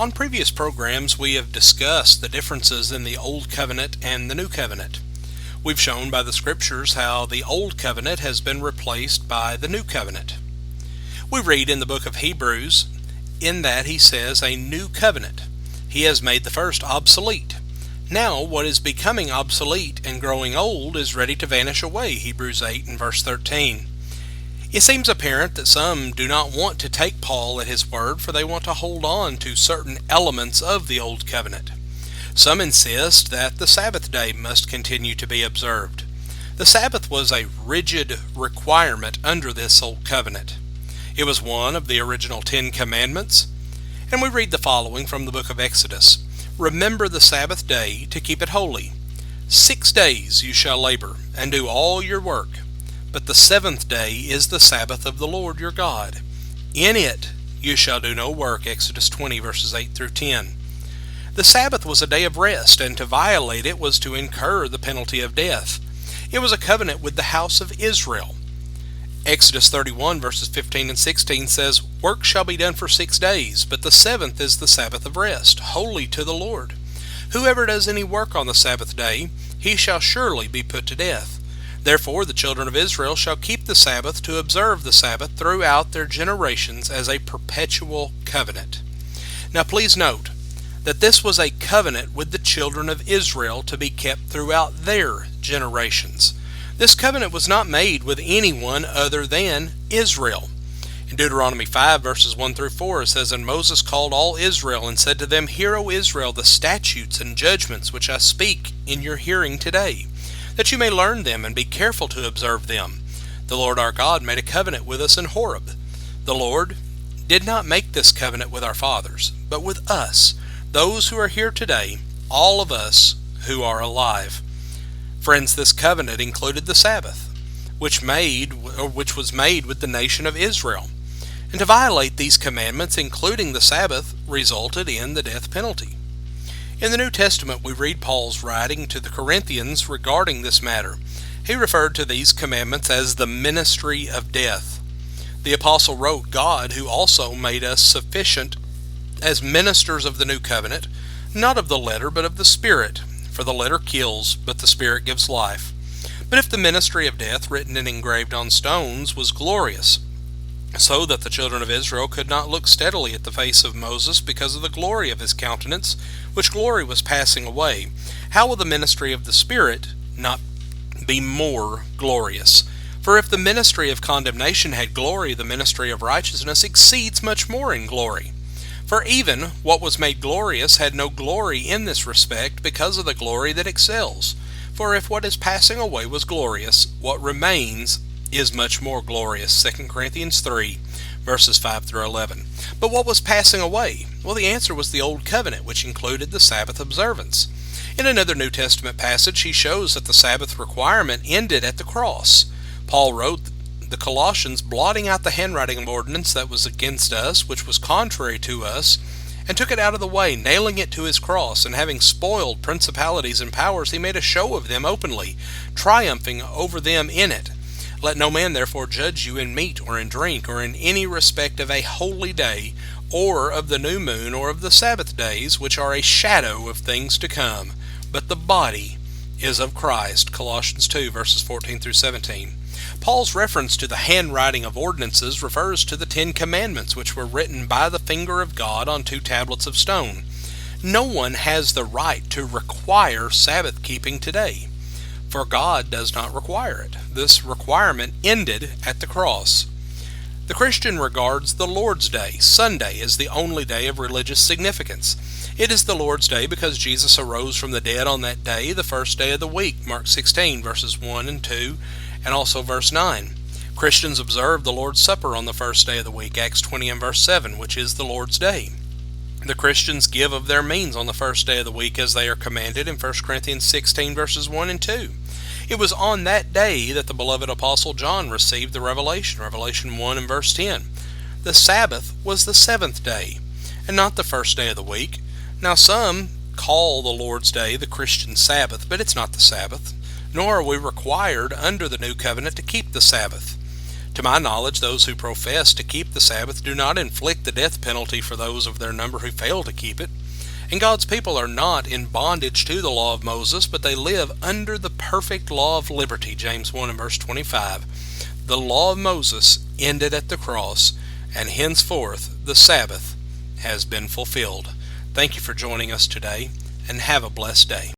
On previous programs, we have discussed the differences in the Old Covenant and the New Covenant. We've shown by the Scriptures how the Old Covenant has been replaced by the New Covenant. We read in the book of Hebrews, in that he says, a new covenant. He has made the first obsolete. Now what is becoming obsolete and growing old is ready to vanish away, Hebrews 8 and verse 13. It seems apparent that some do not want to take Paul at his word, for they want to hold on to certain elements of the Old Covenant. Some insist that the Sabbath day must continue to be observed. The Sabbath was a rigid requirement under this Old Covenant. It was one of the original 10 Commandments, and we read the following from the book of Exodus. Remember the Sabbath day to keep it holy. 6 days you shall labor, and do all your work. But the 7th day is the Sabbath of the Lord your God. In it you shall do no work, Exodus 20 verses 8 through 10. The Sabbath was a day of rest, and to violate it was to incur the penalty of death. It was a covenant with the house of Israel. Exodus 31 verses 15 and 16 says, Work shall be done for 6 days, but the 7th is the Sabbath of rest, holy to the Lord. Whoever does any work on the Sabbath day, he shall surely be put to death. Therefore the children of Israel shall keep the Sabbath to observe the Sabbath throughout their generations as a perpetual covenant. Now please note that this was a covenant with the children of Israel to be kept throughout their generations. This covenant was not made with anyone other than Israel. In Deuteronomy 5 verses 1 through 4 it says, And Moses called all Israel and said to them, Hear, O Israel, the statutes and judgments which I speak in your hearing today, that you may learn them and be careful to observe them. The Lord our God made a covenant with us in Horeb. The Lord did not make this covenant with our fathers, but with us, those who are here today, all of us who are alive. Friends, this covenant included the Sabbath, which was made with the nation of Israel. And to violate these commandments, including the Sabbath, resulted in the death penalty. In the New Testament, we read Paul's writing to the Corinthians regarding this matter. He referred to these commandments as the ministry of death. The apostle wrote, God, who also made us sufficient as ministers of the new covenant, not of the letter, but of the Spirit. For the letter kills, but the Spirit gives life. But if the ministry of death, written and engraved on stones, was glorious, so that the children of Israel could not look steadily at the face of Moses because of the glory of his countenance, which glory was passing away, how will the ministry of the Spirit not be more glorious? For if the ministry of condemnation had glory, the ministry of righteousness exceeds much more in glory. For even what was made glorious had no glory in this respect because of the glory that excels. For if what is passing away was glorious, what remains is much more glorious. 2 Corinthians 3, verses 5 through 11. But what was passing away? Well, the answer was the Old Covenant, which included the Sabbath observance. In another New Testament passage, he shows that the Sabbath requirement ended at the cross. Paul wrote the Colossians, blotting out the handwriting of ordinance that was against us, which was contrary to us, and took it out of the way, nailing it to his cross, and having spoiled principalities and powers, he made a show of them openly, triumphing over them in it. Let no man therefore judge you in meat or in drink, or in any respect of a holy day, or of the new moon, or of the Sabbath days, which are a shadow of things to come. But the body is of Christ. Colossians 2, verses 14 through 17. Paul's reference to the handwriting of ordinances refers to the 10 Commandments, which were written by the finger of God on 2 tablets of stone. No one has the right to require Sabbath keeping today, for God does not require it. This requirement ended at the cross. The Christian regards the Lord's Day, Sunday, as the only day of religious significance. It is the Lord's Day because Jesus arose from the dead on that day, the first day of the week, Mark 16, verses 1 and 2, and also verse 9. Christians observe the Lord's Supper on the first day of the week, Acts 20 and verse 7, which is the Lord's Day. The Christians give of their means on the first day of the week as they are commanded in 1 Corinthians 16, verses 1 and 2. It was on that day that the beloved Apostle John received the revelation, Revelation 1 and verse 10. The Sabbath was the 7th day, and not the first day of the week. Now some call the Lord's Day the Christian Sabbath, but it's not the Sabbath, nor are we required under the New Covenant to keep the Sabbath. To To my knowledge, those who profess to keep the Sabbath do not inflict the death penalty for those of their number who fail to keep it. And God's people are not in bondage to the law of Moses, but they live under the perfect law of liberty, James 1 and verse 25. The law of Moses ended at the cross, and henceforth the Sabbath has been fulfilled. Thank you for joining us today, and have a blessed day.